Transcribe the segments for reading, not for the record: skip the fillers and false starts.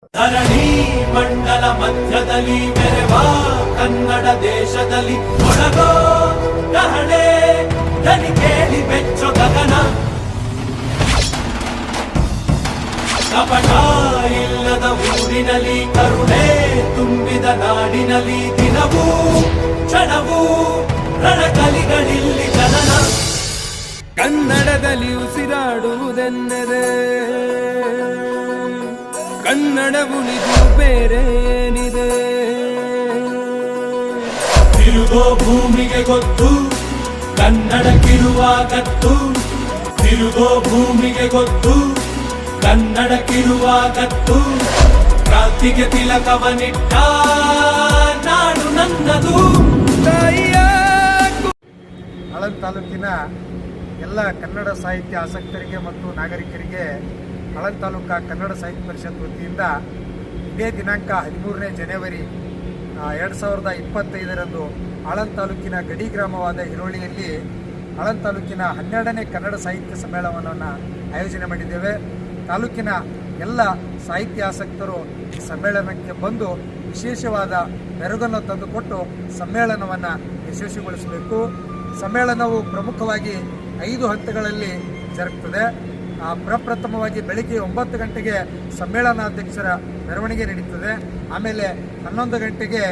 ಧರಣಿ ಮಂಡಲ ಮಧ್ಯದಲ್ಲಿ ಮೆರೆವ ಕನ್ನಡ ದೇಶದಲ್ಲಿ ಒಳಗೋ ಕಹಳೆ ದನಿ ಕೇಳಿ ಬೆಚ್ಚೋ ಗಗನ. ಕಪಟ ಇಲ್ಲದ ಊರಿನಲ್ಲಿ ಕರುಣೆ ತುಂಬಿದ ನಾಡಿನಲ್ಲಿ ದಿನವೂ ಕ್ಷಣವೂ ರಣಕಲಿಗಳಿಲ್ಲಿ ಜನನ. ಕನ್ನಡದಲ್ಲಿ ಉಸಿರಾಡುವುದೆಂದರೆ ಕನ್ನಡ ಉಳಿದು ಬೇರೇನಿದೆ. ತಿರುಗೋ ಭೂಮಿಗೆ ಗೊತ್ತು ಕನ್ನಡಕ್ಕಿರುವ ಗತ್ತು. ತಿರುಗೋ ಭೂಮಿಗೆ ಗೊತ್ತು ಕನ್ನಡಕ್ಕಿರುವ ಗತ್ತು. ಕ್ರಾಂತಿಗೆ ತಿಲಕವನಿಟ್ಟ ನಾಡು ನನ್ನದು. ಆಳಂದ ತಾಲೂಕಿನ ಎಲ್ಲ ಕನ್ನಡ ಸಾಹಿತ್ಯ ಆಸಕ್ತರಿಗೆ ಮತ್ತು ನಾಗರಿಕರಿಗೆ ಆಳಂದ ತಾಲೂಕಾ ಕನ್ನಡ ಸಾಹಿತ್ಯ ಪರಿಷತ್ ವತಿಯಿಂದ ಇದೇ ದಿನಾಂಕ 13ನೇ ಜನವರಿ 2025ರಂದು ಆಳಂದ ತಾಲೂಕಿನ ಗಡಿ ಗ್ರಾಮವಾದ ಹಿರೋಳಿಯಲ್ಲಿ ಆಳಂದ ತಾಲೂಕಿನ 12ನೇ ಕನ್ನಡ ಸಾಹಿತ್ಯ ಸಮ್ಮೇಳನವನ್ನು ಆಯೋಜನೆ ಮಾಡಿದ್ದೇವೆ. ತಾಲೂಕಿನ ಎಲ್ಲ ಸಾಹಿತ್ಯ ಆಸಕ್ತರು ಈ ಸಮ್ಮೇಳನಕ್ಕೆ ಬಂದು ವಿಶೇಷವಾದ ಮೆರುಗನ್ನು ತಂದುಕೊಟ್ಟು ಸಮ್ಮೇಳನವನ್ನು ಯಶಸ್ವಿಗೊಳಿಸಬೇಕು. ಸಮ್ಮೇಳನವು ಪ್ರಮುಖವಾಗಿ 5 ಹಂತಗಳಲ್ಲಿ ಜರುಗುತ್ತದೆ. ಪ್ರಪ್ರಥಮವಾಗಿ ಬೆಳಗ್ಗೆ 9 ಗಂಟೆಗೆ ಸಮ್ಮೇಳನಾಧ್ಯಕ್ಷರ ಮೆರವಣಿಗೆ ನಡೀತದೆ. ಆಮೇಲೆ 11 ಗಂಟೆಗೆ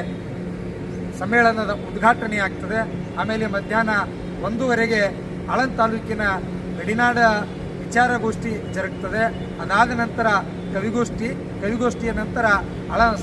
ಸಮ್ಮೇಳನದ ಉದ್ಘಾಟನೆ ಆಗ್ತದೆ. ಆಮೇಲೆ ಮಧ್ಯಾಹ್ನ 1:00 ಆಳಂದ ತಾಲೂಕಿನ ಗಡಿನಾಡ ವಿಚಾರಗೋಷ್ಠಿ ಜರುಗುತ್ತದೆ. ಅದಾದ ನಂತರ ಕವಿಗೋಷ್ಠಿಯ ನಂತರ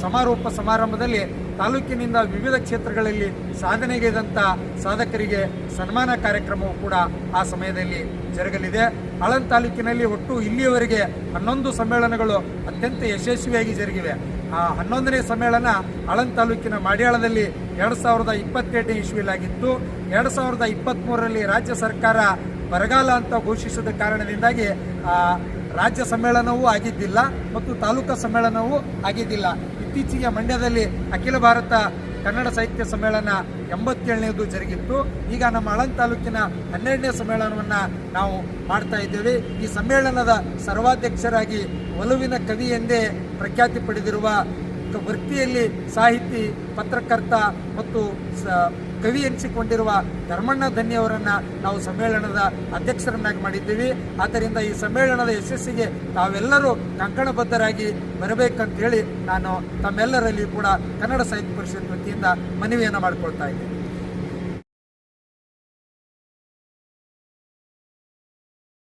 ಸಮಾರೋಪ ಸಮಾರಂಭದಲ್ಲಿ ತಾಲೂಕಿನಿಂದ ವಿವಿಧ ಕ್ಷೇತ್ರಗಳಲ್ಲಿ ಸಾಧನೆಗೈದಂಥ ಸಾಧಕರಿಗೆ ಸನ್ಮಾನ ಕಾರ್ಯಕ್ರಮವು ಕೂಡ ಆ ಸಮಯದಲ್ಲಿ ಜರುಗಲಿದೆ. ಆಳಂದ ತಾಲೂಕಿನಲ್ಲಿ ಒಟ್ಟು ಇಲ್ಲಿಯವರೆಗೆ 11 ಸಮ್ಮೇಳನಗಳು ಅತ್ಯಂತ ಯಶಸ್ವಿಯಾಗಿ ಜರುಗಿವೆ. ಆ 11ನೇ ಸಮ್ಮೇಳನ ಆಳಂದ ತಾಲೂಕಿನ ಮಾಡ್ಯಾಳದಲ್ಲಿ 2022ನೇ ಇಸ್ವಿಯಲ್ಲಾಗಿತ್ತು. 2023ರಲ್ಲಿ ರಾಜ್ಯ ಸರ್ಕಾರ ಬರಗಾಲ ಅಂತ ಘೋಷಿಸಿದ ಕಾರಣದಿಂದಾಗಿ ರಾಜ್ಯ ಸಮ್ಮೇಳನವೂ ಆಗಿದ್ದಿಲ್ಲ ಮತ್ತು ತಾಲೂಕಾ ಸಮ್ಮೇಳನವೂ ಆಗಿದ್ದಿಲ್ಲ. ಇತ್ತೀಚೆಗೆ ಮಂಡ್ಯದಲ್ಲಿ ಅಖಿಲ ಭಾರತ ಕನ್ನಡ ಸಾಹಿತ್ಯ ಸಮ್ಮೇಳನ 87ನೇದು ಜರುಗಿತ್ತು. ಈಗ ನಮ್ಮ ಆಳಂದ ತಾಲೂಕಿನ 12ನೇ ಸಮ್ಮೇಳನವನ್ನು ನಾವು ಮಾಡ್ತಾ ಇದ್ದೇವೆ. ಈ ಸಮ್ಮೇಳನದ ಸರ್ವಾಧ್ಯಕ್ಷರಾಗಿ ಒಲುವಿನ ಕವಿ ಎಂದೇ ಪ್ರಖ್ಯಾತಿ ಪಡೆದಿರುವ ವೃತ್ತಿಯಲ್ಲಿ ಸಾಹಿತಿ, ಪತ್ರಕರ್ತ ಮತ್ತು ಕವಿ ಎನಿಸಿಕೊಂಡಿರುವ ಧರ್ಮಣ್ಣ ಧನ್ಯವರನ್ನು ನಾವು ಸಮ್ಮೇಳನದ ಅಧ್ಯಕ್ಷರನ್ನಾಗಿ ಮಾಡಿದ್ದೀವಿ. ಆದ್ದರಿಂದ ಈ ಸಮ್ಮೇಳನದ ಯಶಸ್ಸಿಗೆ ತಾವೆಲ್ಲರೂ ಕಂಕಣಬದ್ಧರಾಗಿ ಬರಬೇಕಂತ ಹೇಳಿ ನಾನು ತಮ್ಮೆಲ್ಲರಲ್ಲಿ ಕೂಡ ಕನ್ನಡ ಸಾಹಿತ್ಯ ಪರಿಷತ್ ವತಿಯಿಂದ ಮನವಿಯನ್ನು ಮಾಡಿಕೊಳ್ತಾ ಇದ್ದೀನಿ.